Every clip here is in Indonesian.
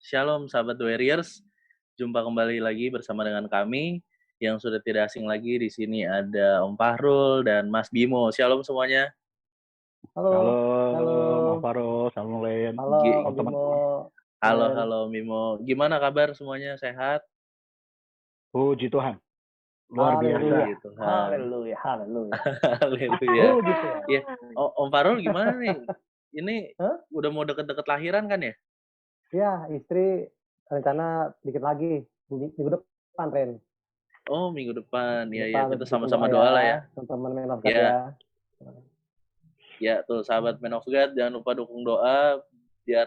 Shalom sahabat Warriors, jumpa kembali lagi bersama dengan kami yang sudah tidak asing lagi di sini ada Om Fahrul dan Mas Bimo. Shalom semuanya. Halo, halo, Om Fahrul, Shalom Len. halo, Teman-teman. Bimo, Halo, Len. halo Bimo. Gimana kabar semuanya? Sehat? Puji Tuhan, luar biasa. Haleluya, Puji Tuhan. haleluya, haleluya. Haleluya. Puji Tuhan. Ya, Om Fahrul gimana nih? Ini Hah? udah mau deket-deket lahiran kan ya? Ya, istri rencana dikit lagi, minggu depan, Ren. Oh, minggu depan. Ya, Depan, kita dukung sama-sama doa lah ya. teman-teman Men of God Ya, ya. ya tuh sahabat Men of God, jangan lupa dukung doa biar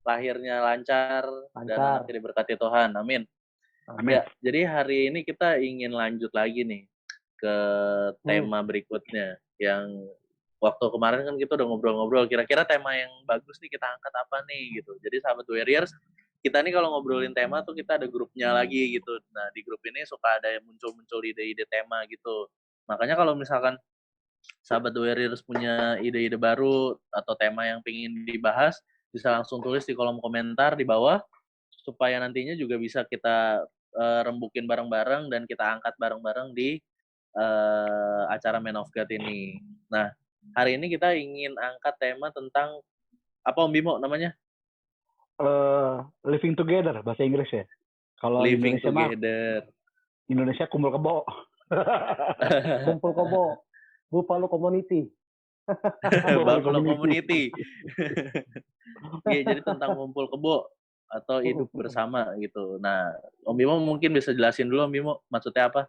lahirnya lancar dan Lancar. anaknya diberkati Tuhan. Amin. Amin. Ya, jadi hari ini kita ingin lanjut lagi nih ke tema berikutnya yang waktu kemarin kan kita udah ngobrol-ngobrol kira-kira tema yang bagus nih kita angkat apa nih gitu. Jadi sahabat Warriors, kita nih kalau ngobrolin tema tuh kita ada grupnya lagi gitu. Nah, di grup ini suka ada yang muncul-muncul ide-ide tema gitu. Makanya kalau misalkan sahabat Warriors punya ide-ide baru atau tema yang pengen dibahas, bisa langsung tulis di kolom komentar di bawah supaya nantinya juga bisa kita rembukin bareng-bareng dan kita angkat bareng-bareng di acara Men of God ini. Nah, hari ini kita ingin angkat tema tentang apa Om Bimo namanya? Living together, bahasa Inggris ya. Kalau Living Indonesia mah, together. Indonesia kumpul kebo. Kumpul Kobo, Buffalo Community. Buffalo Community. Iya, jadi tentang kumpul kebo atau hidup bersama gitu. Nah, Om Bimo mungkin bisa jelasin dulu Om Bimo maksudnya apa?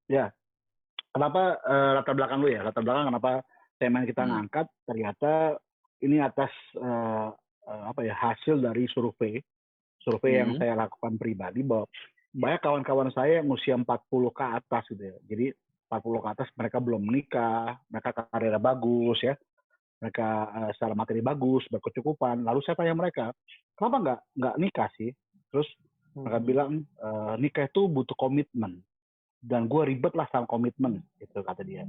Ya, kenapa latar belakang lu ya? Latar belakang kenapa tema yang kita ngangkat ternyata ini atas hasil dari survei yang saya lakukan pribadi bahwa banyak kawan-kawan saya yang usia 40 ke atas gitu ya. Jadi 40 ke atas mereka belum menikah, mereka karirnya bagus ya. Mereka secara materi bagus, berkecukupan. Lalu saya tanya mereka, kenapa nggak nikah sih? Terus mereka bilang nikah itu butuh komitmen. Dan gue ribet lah sama komitmen, gitu kata dia.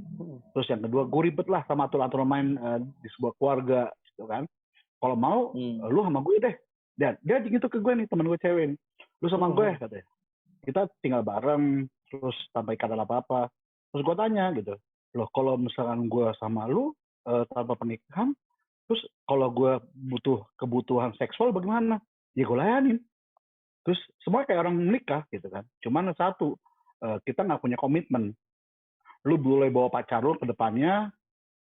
Terus yang kedua, gue ribet lah sama aturan-aturan main di sebuah keluarga, gitu kan. Kalau mau, lu sama gue deh. Dan dia gitu ke gue nih, teman gue cewek. Lu sama gue, katanya. Kita tinggal bareng, terus tanpa ikatan apa-apa. Terus gue tanya gitu, loh kalau misalkan gue sama lu tanpa pernikahan, terus kalau gue butuh kebutuhan seksual bagaimana? Ya gue layanin. Terus semua kayak orang menikah gitu kan. Cuman satu, kita nggak punya komitmen. Lu boleh bawa pacar lu ke depannya,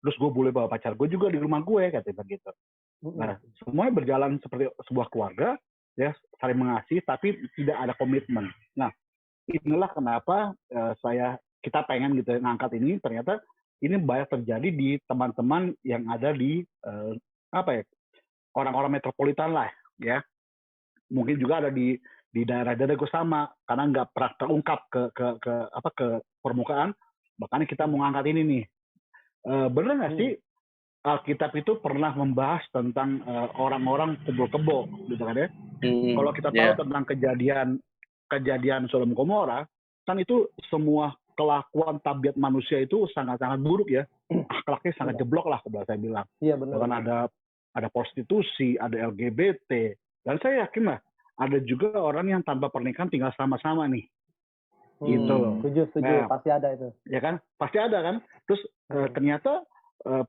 terus gue boleh bawa pacar gue juga di rumah gue, katanya begitu. Nah, semuanya berjalan seperti sebuah keluarga, ya saling mengasihi, tapi tidak ada komitmen. Nah, inilah kenapa kita pengen gitu ngangkat ini. Ternyata ini banyak terjadi di teman-teman yang ada di orang-orang metropolitan lah, ya. Mungkin juga ada di daerah-daerah gue sama, karena nggak pernah terungkap ke permukaan. Makanya kita mau ngangkat ini nih. Bener nggak sih Alkitab itu pernah membahas tentang orang-orang kumpul kebo, gitu kan ya? Kalau kita tahu tentang kejadian Sodom Gomora, kan itu semua kelakuan tabiat manusia itu sangat-sangat buruk ya. Akhlaknya sangat jeblok lah, kalau saya bilang. Iya benar. Bahkan ada prostitusi, ada LGBT, dan saya yakin lah ada juga orang yang tanpa pernikahan tinggal sama-sama nih. Gitu. Setuju. Nah, pasti ada itu. Ya kan? Pasti ada kan? Terus ternyata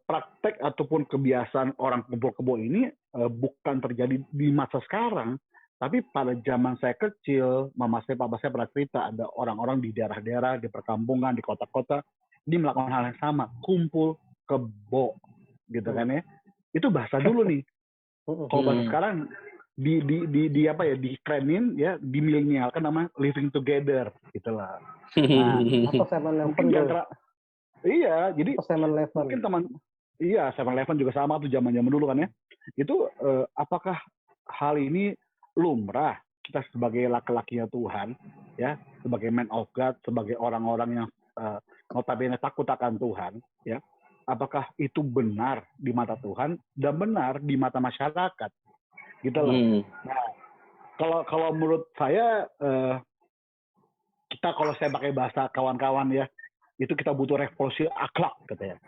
praktek ataupun kebiasaan orang kumpul kebo ini bukan terjadi di masa sekarang, tapi pada zaman saya kecil, mama saya, papa saya pernah cerita ada orang-orang di daerah-daerah, di perkampungan, di kota-kota, ini melakukan hal yang sama, kumpul kebo, gitu kan ya? Itu bahasa dulu nih. Kalau bahasa sekarang dikerenin ya, dimilenialkan namanya living together, gitulah. Nah, atau 7-Eleven mungkin iya, jadi mungkin teman, 7-Eleven juga sama tuh zaman-zaman dulu kan ya. Itu apakah hal ini lumrah kita sebagai laki-lakinya Tuhan, ya, sebagai man of God, sebagai orang-orang yang notabene takut akan Tuhan, ya, apakah itu benar di mata Tuhan dan benar di mata masyarakat, gitu loh. Nah, kalau menurut saya kita, kalau saya pakai bahasa kawan-kawan ya, itu kita butuh revolusi akhlak, katanya.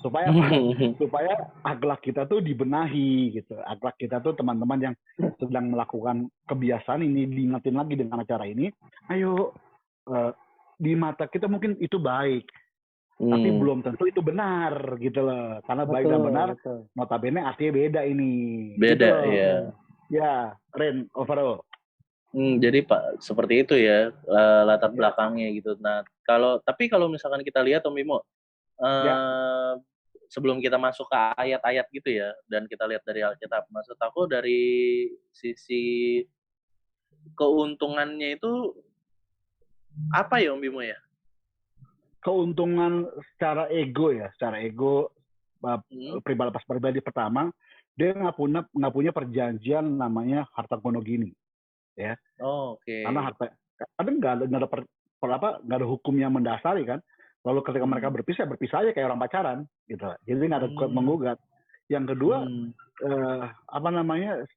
Supaya apa? Supaya akhlak kita tuh dibenahi gitu. Akhlak kita tuh teman-teman yang sedang melakukan kebiasaan ini diingetin lagi dengan acara ini. Ayo, di mata kita mungkin itu baik, tapi belum tentu itu benar gitu loh. Karena baik dan benar, notabene artinya beda ini. Beda, gitu. ya. Ya, Ren, overall. Jadi Pak, seperti itu ya latar belakangnya gitu. Nah, tapi kalau misalkan kita lihat Om Bimo, sebelum kita masuk ke ayat-ayat gitu ya, dan kita lihat dari Alkitab, maksud aku dari sisi keuntungannya itu apa ya Om Bimo ya? Keuntungan secara ego ya, pribadi pertama, dia nggak punya perjanjian namanya harta gono gini, ya. Oke. Karena nggak ada hukum yang mendasari kan. Lalu ketika mereka berpisah aja kayak orang pacaran gitu. Jadi nggak ada menggugat. Yang kedua,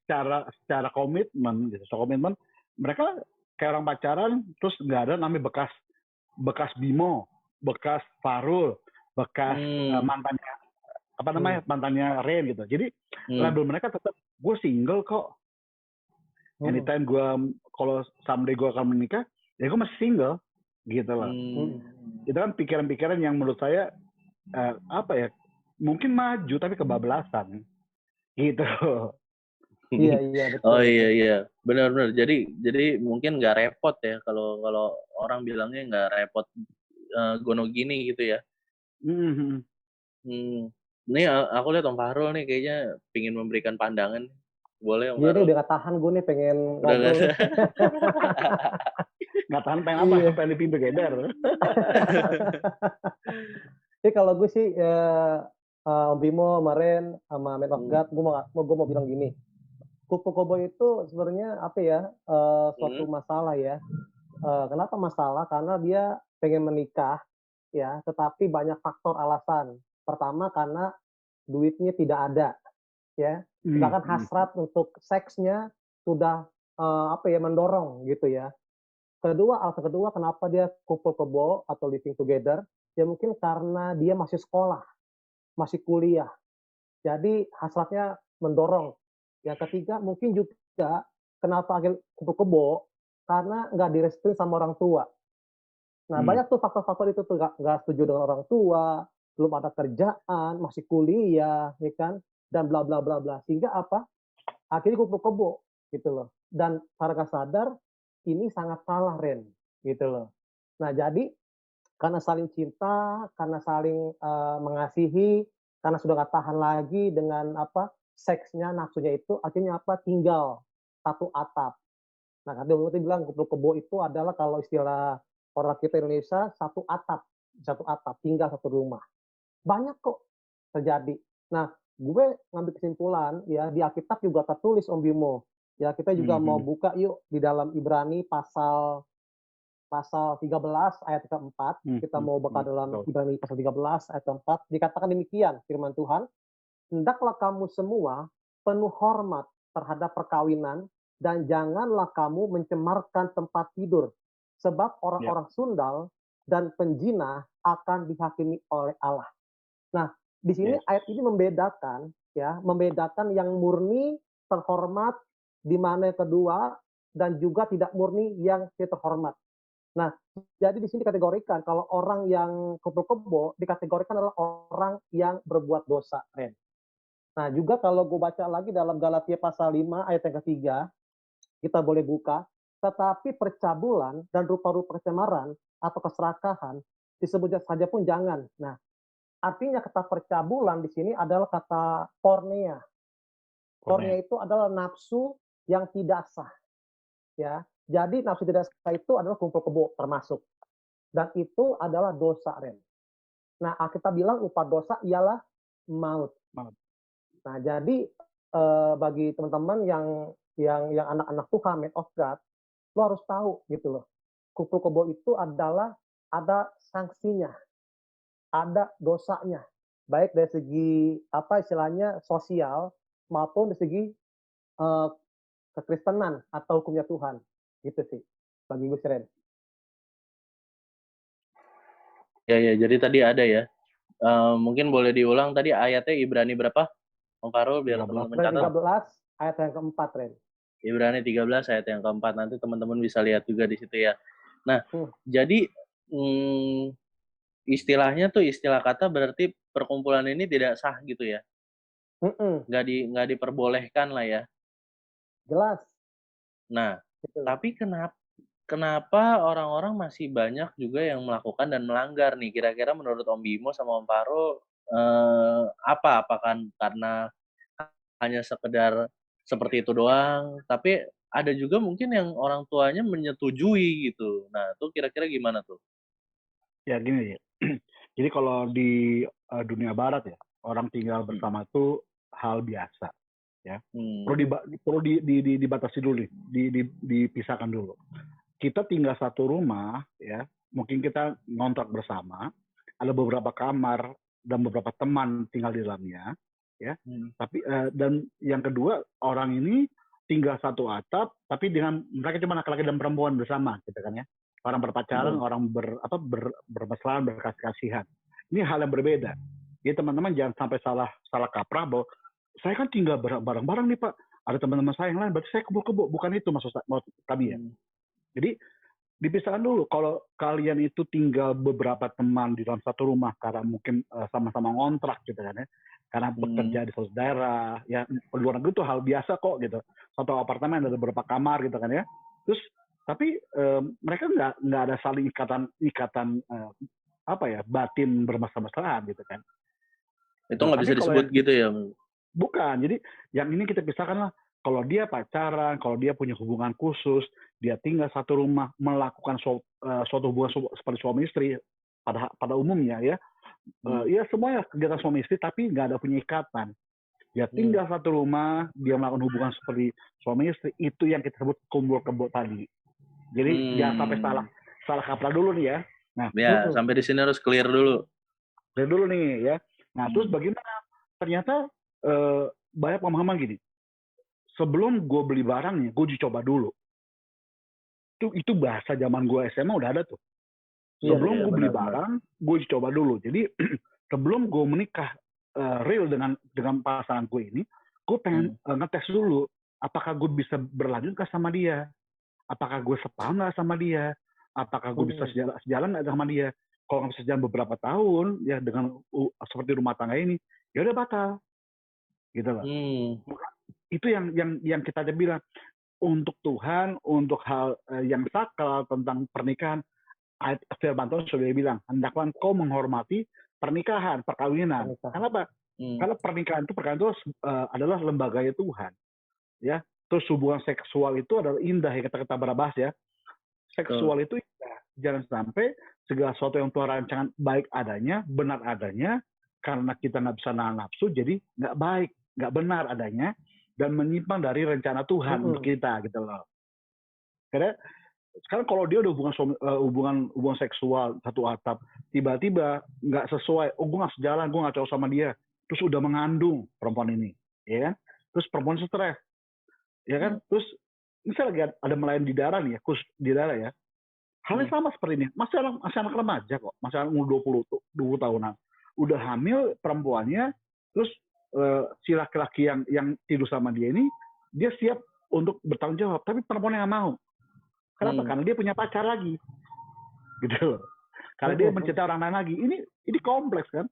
secara komitmen gitu. Komitmen mereka kayak orang pacaran, terus nggak ada namanya bekas Bimo, bekas Farul, bekas mantannya Ren gitu. Jadi label mereka tetap gue single kok. Anytime kalau someday gue akan menikah, ya gue masih single gitu loh. Itu kan pikiran-pikiran yang menurut saya mungkin maju tapi kebablasan gitu. Iya betul. Oh iya benar. Jadi mungkin nggak repot ya kalau orang bilangnya nggak repot gono gini gitu ya. Ini aku lihat Om Fahrul nih kayaknya pingin memberikan pandangan. Boleh Om Fahrul? Iya, udah gak tahan gue nih pengen Udah ngobrol. Nggak tahan pengen apa? Pengen living together. Jadi kalau gue sih Om Bimo kemarin sama Man of God, gue mau bilang gini, kupu koboi itu sebenarnya apa ya suatu masalah ya. Kenapa masalah? Karena dia pengen menikah ya, tetapi banyak faktor alasan. Pertama karena duitnya tidak ada ya, sedangkan hasrat untuk seksnya sudah mendorong gitu ya. Alasan kedua kenapa dia kumpul kebo atau living together, ya mungkin karena dia masih sekolah, masih kuliah. Jadi hasratnya mendorong. Yang ketiga mungkin juga kenapa akhirnya kumpul kebo, karena nggak direstui sama orang tua. Nah banyak tuh faktor-faktor itu tuh nggak setuju dengan orang tua, belum ada kerjaan, masih kuliah, ya kan, dan bla bla bla bla. Sehingga apa? Akhirnya kumpul kebo gitu loh. Dan secara sadar ini sangat salah Ren gitu loh. Nah jadi karena saling cinta, karena saling mengasihi, karena sudah gak tahan lagi dengan seksnya, nafsunya itu, akhirnya tinggal satu atap. Nah kadang kita bilang kumpul kebo itu adalah kalau istilah orang kita Indonesia satu atap, tinggal satu rumah. Banyak kok terjadi. Nah gue ngambil kesimpulan ya di Alkitab juga tertulis Om Bimo. Ya kita juga mau buka yuk di dalam Ibrani pasal 13 ayat keempat. Kita mau buka dalam Ibrani pasal 13 ayat keempat. Dikatakan demikian firman Tuhan. Hendaklah kamu semua penuh hormat terhadap perkawinan dan janganlah kamu mencemarkan tempat tidur. Sebab orang-orang sundal dan penjina akan dihakimi oleh Allah. Nah, di sini ayat ini membedakan yang murni terhormat di mana yang kedua dan juga tidak murni yang tidak terhormat. Nah, jadi di sini dikategorikan kalau orang yang kumpul kebo dikategorikan adalah orang yang berbuat dosa, Ren. Nah, juga kalau gue baca lagi dalam Galatia pasal 5 ayat yang ketiga, kita boleh buka, tetapi percabulan dan rupa-rupa kecemaran atau keserakahan disebut saja pun jangan. Nah, artinya kata percabulan di sini adalah kata pornea. Pornea itu adalah nafsu yang tidak sah. Ya, jadi nafsu tidak sah itu adalah kumpul kebo termasuk. Dan itu adalah dosa, Ren. Nah, kita bilang upah dosa ialah maut. Nah, jadi bagi teman-teman yang anak-anak Tuhan, man of God, lo harus tahu gitu loh. Kumpul kebo itu adalah ada sanksinya, ada dosanya, baik dari segi istilahnya sosial maupun dari segi kekristenan atau hukumnya Tuhan, gitu sih bagi gue Ren. Ya jadi tadi ada ya Mungkin boleh diulang tadi ayatnya Ibrani berapa? Om Farul biar 13. teman-teman Ibrani catat. 13 ayat yang keempat, Ren. Ibrani 13 ayat yang keempat. Nanti teman-teman bisa lihat juga di situ ya. Nah, Hmm. jadi istilahnya tuh istilah kata berarti perkumpulan ini tidak sah gitu ya. Mm-mm. Nggak diperbolehkan lah ya. Jelas. Nah, Gitu. tapi kenapa orang-orang masih banyak juga yang melakukan dan melanggar nih? Kira-kira menurut Om Bimo sama Om Faro, apa? Apakah karena hanya sekedar seperti itu doang? Tapi ada juga mungkin yang orang tuanya menyetujui gitu. Nah, tuh kira-kira gimana tuh? Ya gini ya. Jadi kalau di dunia barat ya, orang tinggal bersama itu hal biasa ya. Perlu dibatasi dulu nih, dipisahkan dulu. Kita tinggal satu rumah ya, mungkin kita ngontrak bersama, ada beberapa kamar dan beberapa teman tinggal di dalamnya ya. Tapi dan yang kedua, orang ini tinggal satu atap tapi dengan mereka cuma laki-laki dan perempuan bersama gitu kan ya. Orang berpacaran, orang bermesraan, berkasih-kasihan. Ini hal yang berbeda. Jadi teman-teman jangan sampai salah kaprah bahwa saya kan tinggal bareng-bareng nih Pak. Ada teman-teman saya yang lain, berarti saya kebo-kebo. Bukan itu maksud kami ya. Jadi dipisahkan dulu. Kalau kalian itu tinggal beberapa teman di dalam satu rumah karena mungkin sama-sama ngontrak gitu kan ya. Karena bekerja di satu daerah, ya di luar negeri itu hal biasa kok gitu. Satu apartemen ada beberapa kamar gitu kan ya. Terus tapi mereka nggak ada saling ikatan apa ya batin bermesra-mesraan gitu kan. Itu Nah, nggak bisa tapi kalau disebut yang gitu ya? bukan, jadi yang ini kita pisahkan lah. Kalau dia pacaran, kalau dia punya hubungan khusus, dia tinggal satu rumah, melakukan suatu hubungan seperti suami istri pada umumnya ya, ya semuanya kegiatan suami istri tapi nggak ada punya ikatan. Dia tinggal satu rumah, dia melakukan hubungan seperti suami istri, itu yang kita sebut kumpul kebo tadi. Jadi jangan sampai salah kaprah dulu nih ya. Nah, ya sampai di sini harus clear dulu. Clear dulu nih ya. Nah, terus bagaimana? Ternyata banyak pemahaman gini. Sebelum gue beli barangnya, gue dicoba dulu. Itu bahasa zaman gue SMA udah ada tuh. Sebelum gue beli barang, gue dicoba dulu. Jadi sebelum gue menikah real dengan pasangan gue ini, gue pengen ngetes dulu apakah gue bisa berlanjut nggak sama dia, apakah gue sepaham nggak sama dia, apakah gue bisa sejalan nggak sama dia. Kalau nggak bisa sejalan beberapa tahun ya dengan seperti rumah tangga ini, ya udah batal, gitu loh. Itu yang kita bilang untuk Tuhan, untuk hal yang sakral tentang pernikahan. Ayat firman Tuhan sudah bilang, hendaklah kau menghormati pernikahan, perkawinan. Kenapa? Karena pernikahan itu adalah lembaganya Tuhan. Ya, terus hubungan seksual itu adalah indah ya kita bahas ya. Seksual itu indah. Jangan sampai segala sesuatu yang Tuhan rancangan baik adanya, benar adanya, karena kita nggak bisa nahan nafsu, jadi nggak baik, nggak benar adanya, dan menyimpang dari rencana Tuhan untuk kita gitu loh. Karena sekarang kalau dia udah hubungan seksual satu atap, tiba-tiba nggak sesuai, gue nggak sejalan, gue nggak cocok sama dia, terus udah mengandung perempuan ini, ya kan? Terus perempuan stres, ya kan? Terus misalnya lagi ada melayani di darah nih ya, khusus di darah ya, halnya sama seperti ini, masih anak remaja kok, masih anak umur 20 tahunan, udah hamil perempuannya, terus si laki-laki yang tidur sama dia ini, dia siap untuk bertanggung jawab, tapi perempuannya nggak mau. Kenapa? Karena dia punya pacar lagi, gitu. Karena dia mencintai orang lain lagi. Ini kompleks kan.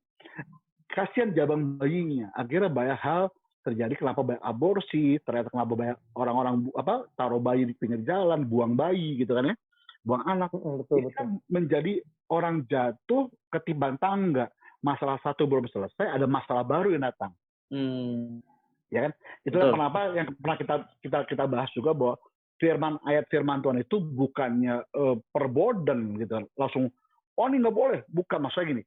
Kasihan jabang bayinya. Akhirnya banyak hal terjadi. Kenapa banyak aborsi? Ternyata kenapa banyak orang-orang taruh bayi di pinggir jalan, buang bayi, gitu kan ya, buang anak. Ini kan menjadi orang jatuh ketiban tangga. Masalah satu belum selesai, ada masalah baru yang datang. Ya kan? Itulah kenapa yang pernah kita bahas juga bahwa ayat firman Tuhan itu bukannya perboden gitu, langsung ini nggak boleh, bukan. Maksudnya gini,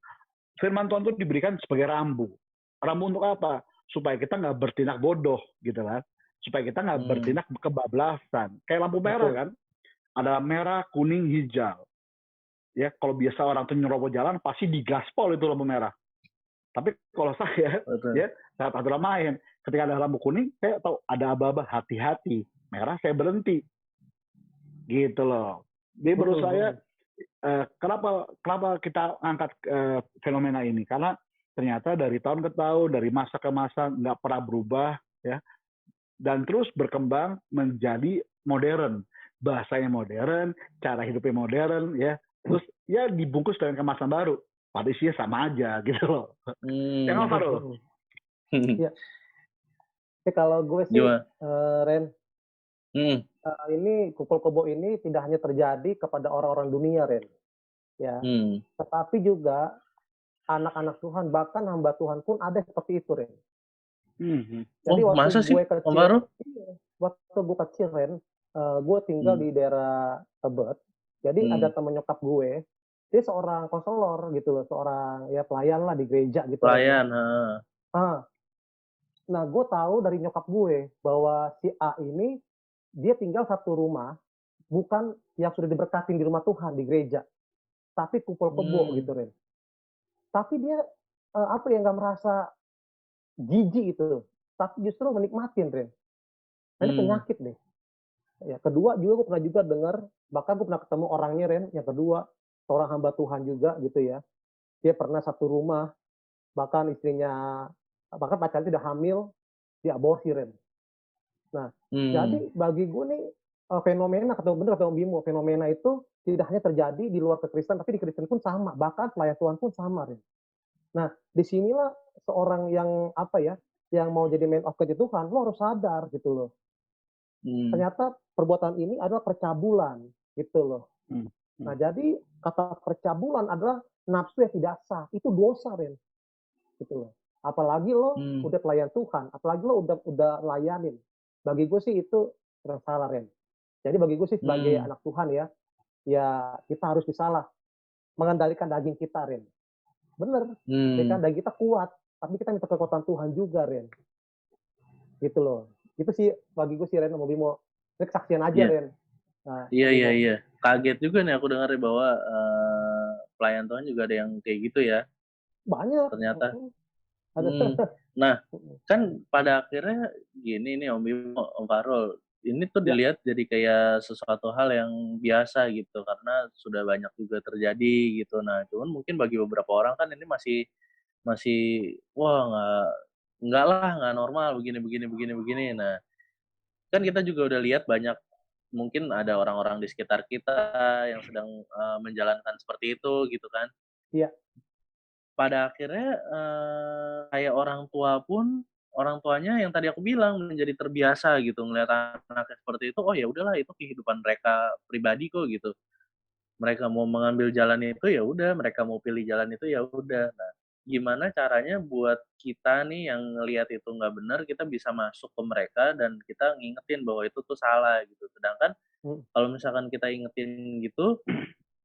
firman Tuhan itu diberikan sebagai rambu untuk apa? Supaya kita nggak bertindak bodoh gitu kan, supaya kita nggak bertindak kebablasan. Kayak lampu merah kan, ada merah, kuning, hijau. Ya kalau biasa orang tuh nyerobot jalan pasti digaspol itu lampu merah. Tapi kalau saya ya saat aturan main, ketika ada lampu kuning, saya tahu ada aba-aba, hati-hati. Merah saya berhenti, gitu loh. Jadi menurut saya kenapa kita angkat fenomena ini, karena ternyata dari tahun ke tahun, dari masa ke masa nggak pernah berubah, ya, dan terus berkembang menjadi modern, bahasanya modern, cara hidupnya modern, ya, terus ya dibungkus dengan kemasan baru, pada isinya sama aja gitu loh. Yang apa loh? Iya. Kalau gue sih, Gimana? Ren, Hmm. ini kumpul kebo ini tidak hanya terjadi kepada orang-orang dunia, Ren, ya, tetapi juga anak-anak Tuhan, bahkan hamba Tuhan pun ada seperti itu, Ren. Jadi Oh, waktu masa sih, gue Om kecil, Faru? waktu gue kecil, Ren, gue tinggal di daerah Tebet. Jadi ada temen nyokap gue, dia seorang konselor gitu loh, seorang ya pelayan lah di gereja gitu, Ren, ya. Pelayan. Nah, gue tahu dari nyokap gue bahwa si A ini dia tinggal satu rumah, bukan yang sudah diberkatin di rumah Tuhan di gereja, tapi kumpul kebo gitu, Ren. Tapi dia apa ya, nggak merasa jijik itu, tapi justru menikmatin, Ren. Nah, ini penyakit deh. Ya, kedua juga gue pernah juga dengar, bahkan gue pernah ketemu orangnya, Ren, yang kedua seorang hamba Tuhan juga gitu ya. Dia pernah satu rumah, bahkan istrinya, bahkan pacarnya tidak hamil, diaborsi, Ren. Nah, jadi bagi gue nih fenomena, bener kata Om Bimo, fenomena itu tidak hanya terjadi di luar kekristen, tapi di Kristen pun sama, bahkan pelayan Tuhan pun sama, Ren. Nah, disinilah seorang yang apa ya, yang mau jadi man of God itu Tuhan, lo harus sadar gitu loh. Ternyata perbuatan ini adalah percabulan gitu loh. Nah, jadi kata percabulan adalah nafsu yang tidak sah, itu dosa, Ren. Gitu loh. Apalagi lo udah pelayan Tuhan, apalagi lo udah layanin. Bagi gue sih itu salah, Ren. Jadi bagi gue sih sebagai anak Tuhan ya, ya kita harus bisalah mengendalikan daging kita, Ren. Bener, ya kan daging kita kuat, tapi kita minta kekuatan Tuhan juga, Ren. Gitu loh. Itu sih bagi gue sih, Ren, mau Bimo. Ini kesaksian aja, Ren. Nah, Iya. Kaget juga nih aku dengar bahwa pelayan Tuhan juga ada yang kayak gitu ya. Banyak. Ternyata. Ada. Nah, kan pada akhirnya gini nih Om Bimo, Om Farul, ini tuh dilihat jadi kayak sesuatu hal yang biasa gitu karena sudah banyak juga terjadi gitu. Nah, cuman mungkin bagi beberapa orang kan ini masih masih wah nggak normal begini. Nah, kan kita juga udah lihat banyak mungkin ada orang-orang di sekitar kita yang sedang menjalankan seperti itu gitu kan. Iya. Pada akhirnya kayak orang tuanya yang tadi aku bilang menjadi terbiasa gitu ngelihat anaknya seperti itu, oh ya udahlah itu kehidupan mereka pribadi kok gitu. Mereka mau mengambil jalan itu ya udah, mereka mau pilih jalan itu ya udah. Nah, gimana caranya buat kita nih yang ngelihat itu nggak benar, kita bisa masuk ke mereka dan kita ngingetin bahwa itu tuh salah gitu. Sedangkan kalau misalkan kita ingetin gitu,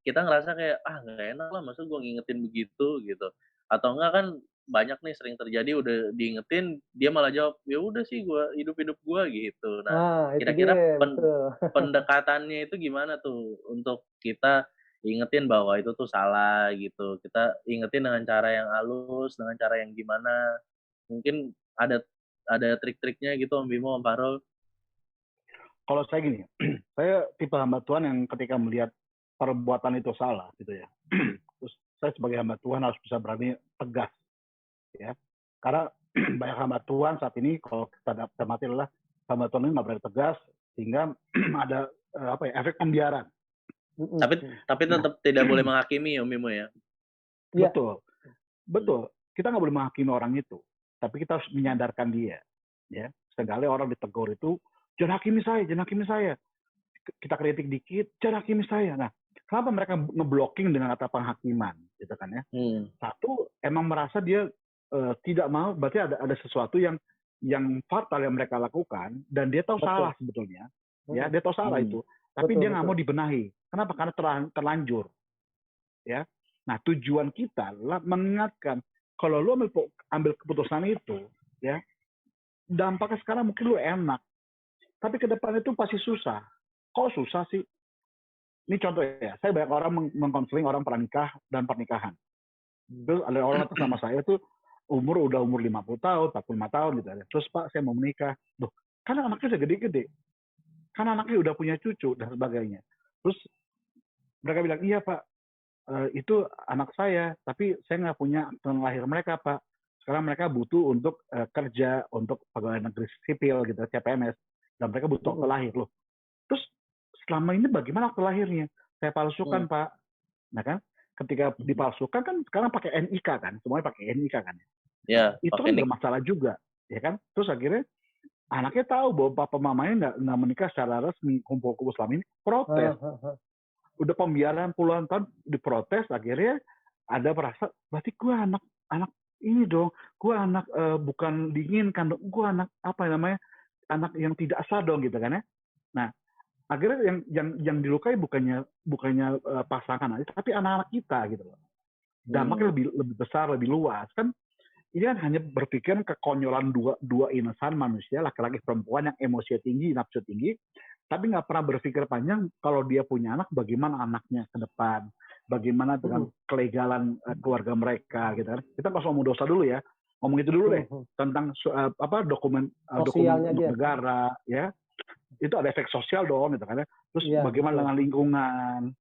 kita ngerasa kayak, "Ah, nggak enak lah, masa gue ngingetin begitu?" Gitu. Atau enggak kan banyak nih sering terjadi udah diingetin, dia malah jawab, "Ya udah sih gua hidup-hidup gua," gitu. Nah, Nah, itu kira-kira dia, betul. pendekatannya itu gimana tuh untuk kita ingetin bahwa itu tuh salah gitu. Kita ingetin dengan cara yang halus, dengan cara yang gimana. Mungkin ada trik-triknya gitu Om Bimo, Om Farul? Kalau saya gini, saya tipe hamba Tuhan yang ketika melihat perbuatan itu salah gitu ya. Terus saya sebagai hamba Tuhan harus bisa berani tegas ya. Karena banyak hamba Tuhan saat ini kalau kita amati adalah hamba Tuhan ini nggak berani tegas sehingga ada efek pembiaran. Tapi tetap tidak boleh menghakimi Om Bimo ya. Betul. Kita nggak boleh menghakimi orang itu, tapi kita harus menyadarkan dia. Ya, sekali orang ditegur itu, jangan hakimi saya. Kita kritik dikit, jangan hakimi saya. Nah, kenapa mereka ngeblocking dengan kata penghakiman, gitu kan ya? Satu, emang merasa dia tidak mau, berarti ada sesuatu yang fatal yang mereka lakukan, dan dia tahu salah sebetulnya. Ya, dia tahu salah itu, tapi dia nggak mau dibenahi. Kenapa? Karena terlanjur. Ya. Nah, tujuan kita adalah mengingatkan kalau lu ambil keputusan itu, ya, dampaknya sekarang mungkin lu enak, tapi ke depan itu pasti susah. Kok susah sih? Ini contoh ya, saya banyak orang mengkonseling orang pranikah dan pernikahan. Terus ada orang atas nama saya tuh udah umur 50 tahun, 45 tahun gitu. Terus Pak, saya mau menikah. Loh, kan anaknya udah gede-gede. Kan anaknya udah punya cucu dan sebagainya. Terus mereka bilang, iya Pak, itu anak saya, tapi saya nggak punya akte lahir mereka Pak. Sekarang mereka butuh untuk kerja, untuk pegawai negeri sipil gitu, CPNS, dan mereka butuh akte lahir loh. Terus selama ini bagaimana akte lahirnya? Saya palsukan, Pak. Nah kan, ketika dipalsukan kan sekarang pakai NIK kan, semuanya pakai NIK kan. Ya, Itu kan bermasalah juga, ya kan? Terus akhirnya anaknya tahu bahwa papa mamanya nggak menikah secara resmi, kumpul-kumpul selama ini, protes. Udah pembiaran puluhan tahun diprotes, akhirnya ada merasa berarti gue anak ini dong, gue anak bukan diinginkan dong, gue anak apa namanya, anak yang tidak sah dong gitu kan ya. Nah akhirnya yang dilukai bukannya pasangan aja, tapi anak-anak kita gitu loh. Dampaknya lebih besar, lebih luas kan. Ini kan hanya berpikir kekonyolan dua insan manusia, laki-laki perempuan yang emosi tinggi, nafsu tinggi, tapi nggak pernah berpikir panjang kalau dia punya anak, bagaimana anaknya ke depan, bagaimana dengan kelegalan keluarga mereka, gitu kan. Kita pas ngomong dosa dulu ya, ngomong itu dulu deh tentang dokumen untuk negara, ya. Itu ada efek sosial dong, gitu kan ya. Terus bagaimana dengan lingkungan?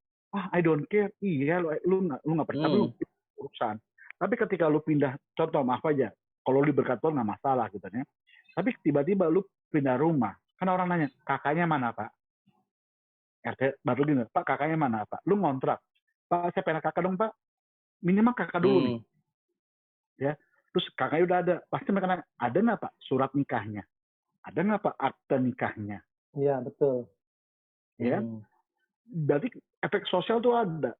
I don't care. Iya, lu nggak percaya, lu urusan. Tapi ketika lu pindah, contoh maaf aja, kalau lu berkat Tuhan nggak masalah gitu ya. Tapi tiba-tiba lu pindah rumah, kan orang nanya, kakaknya mana Pak? RT baru gini, Pak kakaknya mana Pak? Lu ngontrak, Pak saya pengen kakak dong Pak. Minimal kakak dulu nih. Ya, terus kakaknya udah ada, pasti mereka nanya, ada nggak Pak surat nikahnya? Ada nggak Pak akte nikahnya? Iya betul. Ya, berarti efek sosial tuh ada.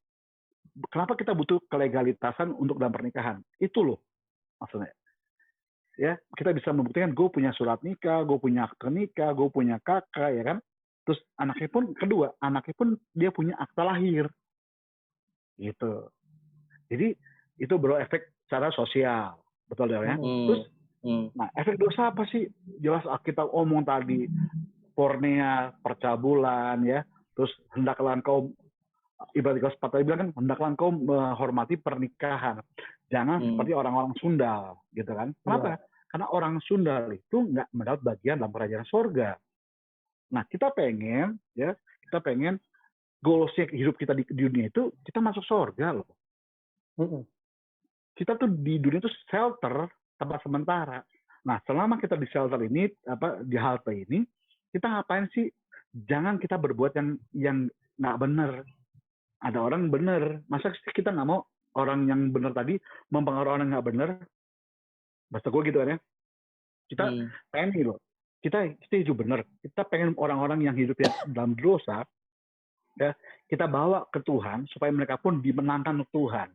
Kenapa kita butuh kelegalitasan untuk dalam pernikahan? Itu loh maksudnya. Ya, kita bisa membuktikan gue punya surat nikah, gue punya akte nikah, gue punya kakak, ya kan? Terus anaknya pun dia punya akta lahir, gitu. Jadi itu berefek secara sosial, betul ya? Terus, nah efek dosa apa sih? Jelas kita omong tadi, pornea, percabulan, ya. Terus hendaklah engkau ibarat kelas 4 tadi bilang kan, hendaklah engkau menghormati pernikahan. Jangan seperti orang-orang Sunda, gitu kan? Kenapa? Karena orang Sunda itu nggak mendapat bagian dalam kerajaan sorga. Nah, kita pengen goalsnya hidup kita di dunia itu, kita masuk sorga loh. Kita tuh di dunia itu shelter, tempat sementara. Nah, selama kita di shelter ini, di halte ini, kita ngapain sih? Jangan kita berbuat yang nggak benar. Ada orang benar, masa kita nggak mau orang yang benar tadi mempengaruhi orang nggak benar? Bahasa gue gitu kan ya. Kita pengen nih loh, kita hidup benar. Kita pengen orang-orang yang hidupnya dalam dosa, ya kita bawa ke Tuhan supaya mereka pun dimenangkan untuk Tuhan.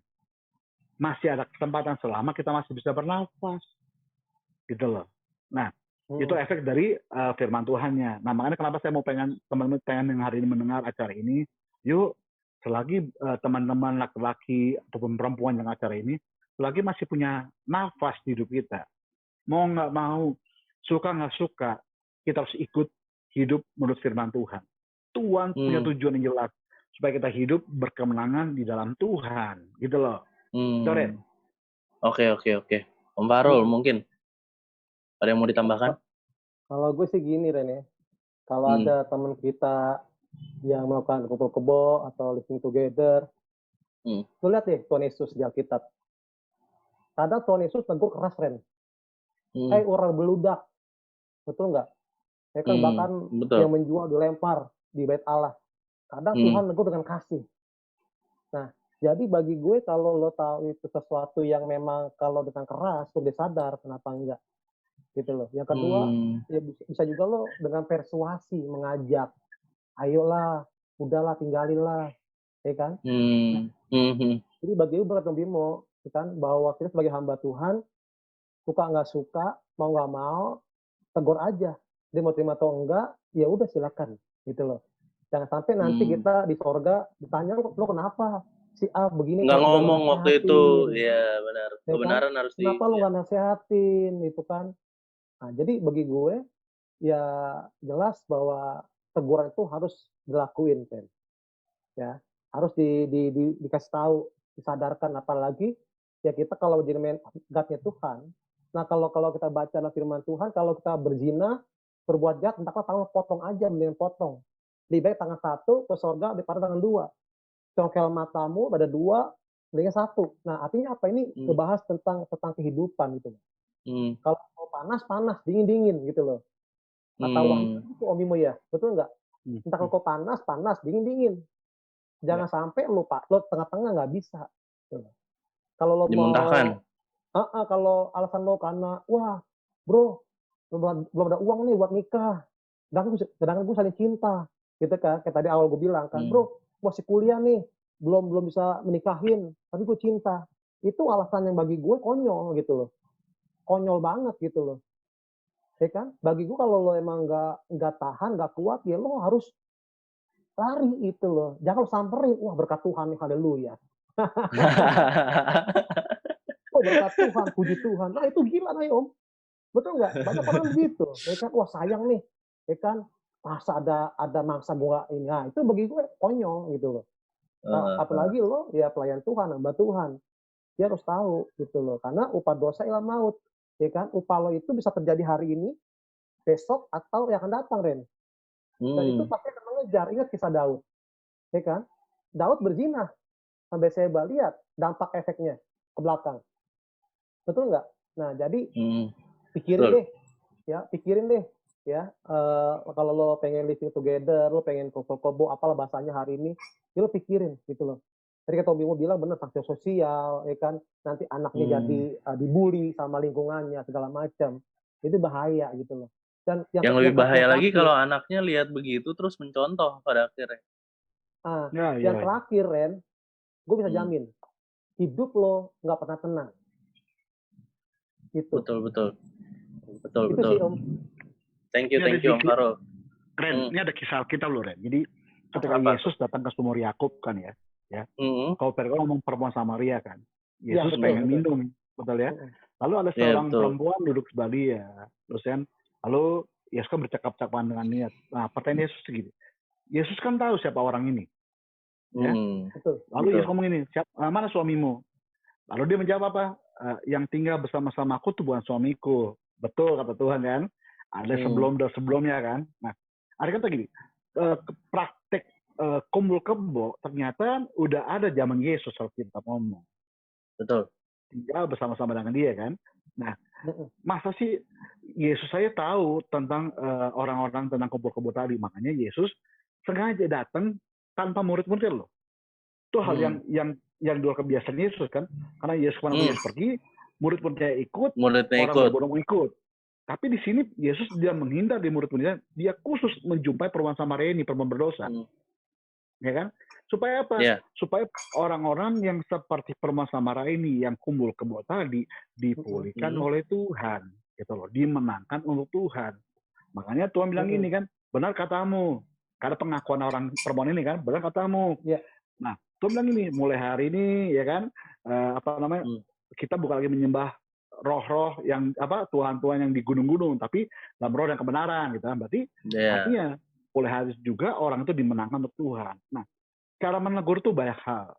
Masih ada kesempatan selama kita masih bisa bernafas, gitu loh. Nah, itu efek dari firman Tuhannya. Nah, makanya kenapa saya mau teman-teman yang hari ini mendengar acara ini, yuk selagi teman-teman laki-laki ataupun perempuan yang acara ini, selagi masih punya nafas di hidup kita, mau nggak mau, suka nggak suka, kita harus ikut hidup menurut firman Tuhan. Tuhan punya tujuan yang jelas, supaya kita hidup berkemenangan di dalam Tuhan, gitu loh. Ren. Oke. Om Farul mungkin ada yang mau ditambahkan? Kalau gue sih gini Ren ya, kalau ada teman kita yang melakukan kumpul kebo atau living together, lu lihat deh Tuhan Yesus di Alkitab. Kadang Tuhan Yesus tegur keras Ren. Orang beludak, betul nggak? Ya kan bahkan yang menjual dilempar di bait Allah. Kadang Tuhan tegur dengan kasih. Nah, jadi bagi gue kalau lo tahu itu sesuatu yang memang kalau dengan keras lo disadar, kenapa enggak? Gitu loh. Yang kedua, ya bisa juga lo dengan persuasi mengajak, ayolah, udahlah, tinggalinlah, ya kan? Jadi bagi gue berat Bimo, kan bahwa kita sebagai hamba Tuhan, suka nggak suka, mau nggak mau, tegur aja. Dia mau terima atau enggak, ya udah silakan, gitu loh. Jangan sampai nanti kita di sorga ditanya lo kenapa si A begini, nggak ngomong waktu itu, ya benar. Ya kebenaran kan? harus kenapa lo nggak nasehatin, itu kan? Nah, jadi bagi gue ya jelas bahwa teguran itu harus dilakuin, kan? Ya, harus dikasih tahu, disadarkan, apalagi ya kita kalau jadi God-nya Tuhan. Nah, kalau kita baca dalam firman Tuhan, kalau kita berzina, berbuat jahat, entahlah tangan potong aja, mendingan potong. Lebih baik tangan satu ke sorga daripada tangan dua. Congkel matamu ada dua, mendingan satu. Nah, artinya apa? Ini ngebahas tentang kehidupan gitu. Kalau mau panas, dingin gitu loh. Kata Wahyu itu Om Bimo ya, betul nggak? Entah kalau kau panas, dingin. Jangan sampai lo tengah-tengah nggak bisa. Gitu. Kalau lo Dimuntahkan. kalau alasan lo karena, wah bro, belum ada uang nih buat nikah. Sedangkan gue saling cinta. Gitu kan, kayak tadi awal gue bilang kan, bro, masih kuliah nih, belum bisa menikahin, tapi gue cinta. Itu alasan yang bagi gue konyol gitu loh. Konyol banget gitu loh. Ya kan? Bagi gue kalau lo emang nggak tahan, nggak kuat, ya lo harus lari itu loh. Jangan lo samperin, wah berkat Tuhan nih, haleluya. Oh berkat Tuhan, puji Tuhan. Nah itu gila nih Om. Betul nggak? Banyak orang begitu. Ya kan? Wah sayang nih. Ya kan? Masa ada mangsa bunga ini. Nah itu bagi gue konyol gitu loh. Apalagi lo ya pelayan Tuhan, hamba Tuhan. Dia harus tahu gitu loh. Karena upah dosa ialah maut. Ya kan? Upah lo itu bisa terjadi hari ini, besok, atau yang akan datang, Ren. Dan itu pasti akan mengejar. Ingat kisah Daud. Ya kan? Daud berzina. Sampai saya lihat dampak efeknya ke belakang. Betul nggak? Nah, jadi pikirin deh ya. Kalau lo pengen living together, lo pengen kobo, apalah bahasanya hari ini, ya lo pikirin gitu loh. Tadi kata Om Bimo bilang bener, sanksi sosial, ya kan, nanti anaknya jadi dibully sama lingkungannya segala macam, itu bahaya gitu loh. Dan yang lebih bahaya lagi kalau anaknya lihat begitu terus mencontoh pada akhirnya. Yang terakhir, Ren, gue bisa jamin, hidup lo nggak pernah tenang. Gitu. Betul. Itu sih Om. Thank you Om Faro. Ren, ini ada kisah kita loh Ren. Jadi ketika Yesus datang ke sumur Yakub kan ya. Kalau Pergo ngomong perempuan Samaria kan. Yesus pengen minum, betul ya. Lalu ada seorang perempuan duduk sebelah dia. Terus kan, lalu Yesus kan bercakap-cakapan dengan niat. Nah, pertanyaan Yesus segini. Yesus kan tahu siapa orang ini. Ya. Lalu Yesus ngomong ini, mana suamimu? Lalu dia menjawab apa? Yang tinggal bersama-sama aku tuh bukan suamiku. Betul kata Tuhan kan. Ada sebelumnya kan. Nah, ada kata gini, praktek kumpul kebo ternyata udah ada zaman Yesus kalau kita ngomong. Betul. Tinggal bersama-sama dengan dia kan. Nah, masa sih Yesus saya tahu tentang orang-orang tentang kumpul kebo tadi. Makanya Yesus sengaja datang tanpa murid-murid loh. Itu hal yang luar kebiasaan Yesus kan. Karena Yesus kemana-mana Yesus pergi, murid-muridnya ikut, orang berbondong ikut. Tapi di sini Yesus dia menghindar di murid-muridnya, dia khusus menjumpai perempuan Samaria ini, perempuan berdosa. Ya kan? Supaya apa? Supaya orang-orang yang seperti perempuan Samaria ini yang kumpul kebo tadi dipulihkan oleh Tuhan, gitu loh, dimenangkan untuk Tuhan. Makanya Tuhan bilang ini kan, benar katamu. Karena pengakuan orang perempuan ini kan, benar katamu. Nah, Tuhan bilang ini, mulai hari ini ya kan, kita bukan lagi menyembah roh-roh yang Tuhan-Tuhan yang di gunung-gunung, tapi dalam roh dan kebenaran gitu kan. Berarti artinya oleh hari juga orang itu dimenangkan untuk Tuhan. Nah, cara menegur itu banyak hal.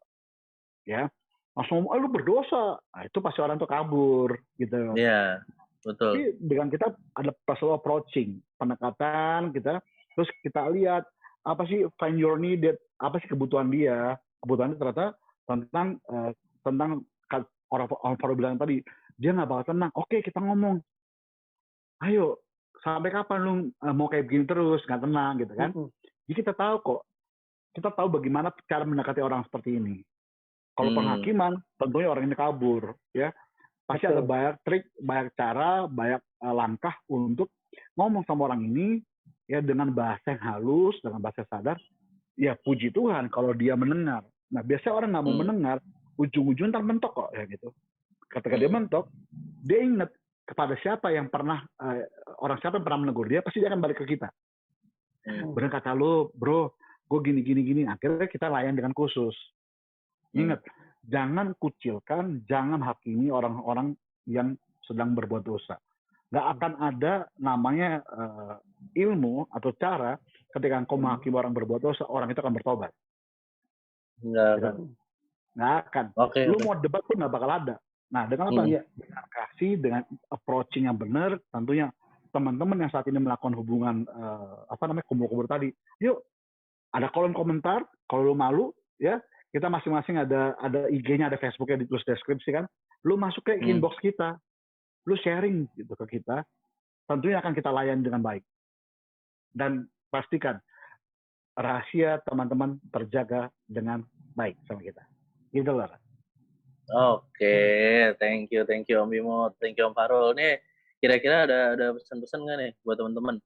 Ya. Langsung lu berdosa. Nah, itu pasti orang itu kabur gitu. Iya, betul. Tapi dengan kita ada personal approaching, pendekatan kita, terus kita lihat apa sih find your needed, apa sih kebutuhan dia. Kebutuhannya ternyata tentang orang Faro bilang tadi, dia nggak bakal tenang. Oke, kita ngomong. Ayo, sampai kapan lu mau kayak begini terus, nggak tenang gitu kan? Jadi kita tahu kok. Kita tahu bagaimana cara mendekati orang seperti ini. Kalau penghakiman, tentunya orang ini kabur. Ya, pasti ada banyak trik, banyak cara, banyak langkah untuk ngomong sama orang ini ya dengan bahasa yang halus, dengan bahasa sadar. Ya puji Tuhan kalau dia mendengar. Nah biasanya orang nggak mau mendengar, ujung-ujung ntar mentok kok ya gitu. Ketika dia mentok, dia ingat kepada siapa yang pernah orang siapa yang pernah menegur dia, pasti dia akan balik ke kita. Benar kata lu, bro, gue gini. Akhirnya kita layan dengan khusus. Ingat, jangan kucilkan, jangan hakimi orang-orang yang sedang berbuat dosa. Nggak akan ada namanya ilmu atau cara ketika engkau menghakimi orang berbuat dosa, orang itu akan bertobat. Nggak akan. Lu mau debat pun nggak bakal ada. Nah, dengan apa? Dengan kasih, dengan approaching yang benar, tentunya teman-teman yang saat ini melakukan hubungan kumpul-kumpul tadi, yuk ada kolom komentar, kalau lu malu, ya kita masing-masing ada IG-nya, ada Facebook-nya, ditulis deskripsi kan. Lu masuk ke inbox kita, lu sharing gitu ke kita, tentunya akan kita layani dengan baik. Dan pastikan rahasia teman-teman terjaga dengan baik sama kita. Gitu loh. Oke, thank you Om Bimo, thank you Om Farul. Nih, kira-kira ada pesan-pesan nggak nih buat teman-teman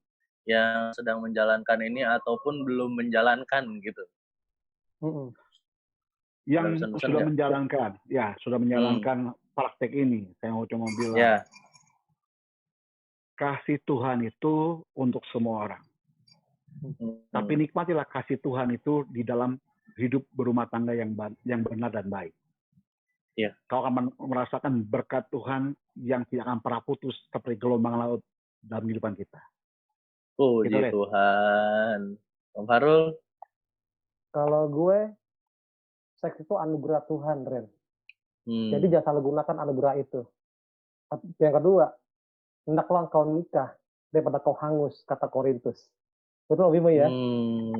yang sedang menjalankan ini ataupun belum menjalankan gitu? Yang sudah menjalankan, sudah menjalankan praktek ini, saya mau cuma bilang, kasih Tuhan itu untuk semua orang. Tapi nikmatilah kasih Tuhan itu di dalam hidup berumah tangga yang benar dan baik. Kau akan merasakan berkat Tuhan yang tidak akan pernah putus seperti gelombang laut dalam kehidupan kita. Puji Tuhan. Om Farul? Kalau gue, seks itu anugerah Tuhan, Ren. Jadi jangan salah gunakan anugerah itu. Yang kedua, hendaklah kau nikah daripada kau hangus, kata Korintus. Betul Om Bimo ya?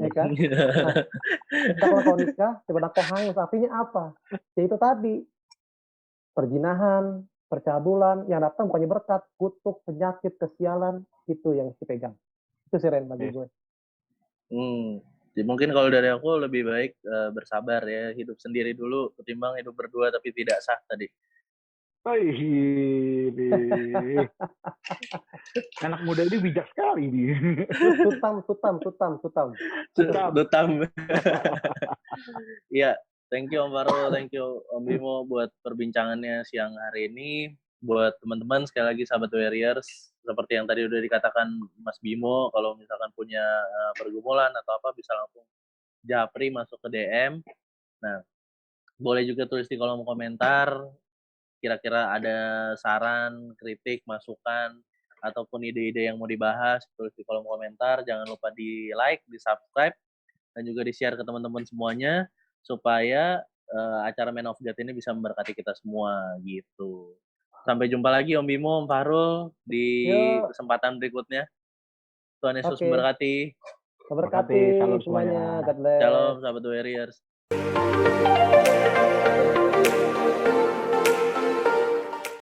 Ya kan? Nah, hendaklah kau nikah daripada kau hangus. Artinya apa? Ya itu tadi. Perjinahan, percabulan, yang datang bukannya berkat, kutuk, penyakit, kesialan, itu yang dipegang. Itu sih Ren bagi gue. Mungkin kalau dari aku lebih baik bersabar ya, hidup sendiri dulu ketimbang hidup berdua tapi tidak sah tadi. Anak muda ini bijak sekali nih. Tutam. Iya, thank you Om Farul, thank you Om Bimo buat perbincangannya siang hari ini. Buat teman-teman sekali lagi sahabat Warriors, seperti yang tadi udah dikatakan Mas Bimo, kalau misalkan punya pergumulan atau apa bisa langsung japri masuk ke DM. Nah, boleh juga tulis di kolom komentar kira-kira ada saran, kritik, masukan ataupun ide-ide yang mau dibahas, tulis di kolom komentar. Jangan lupa di like, di subscribe, dan juga di share ke teman-teman semuanya supaya acara Man of God ini bisa memberkati kita semua gitu. Sampai jumpa lagi Om Bimo, Om Farul di kesempatan berikutnya. Tuhan Yesus memberkati. Memberkati semuanya. Shalom sahabat Warriors.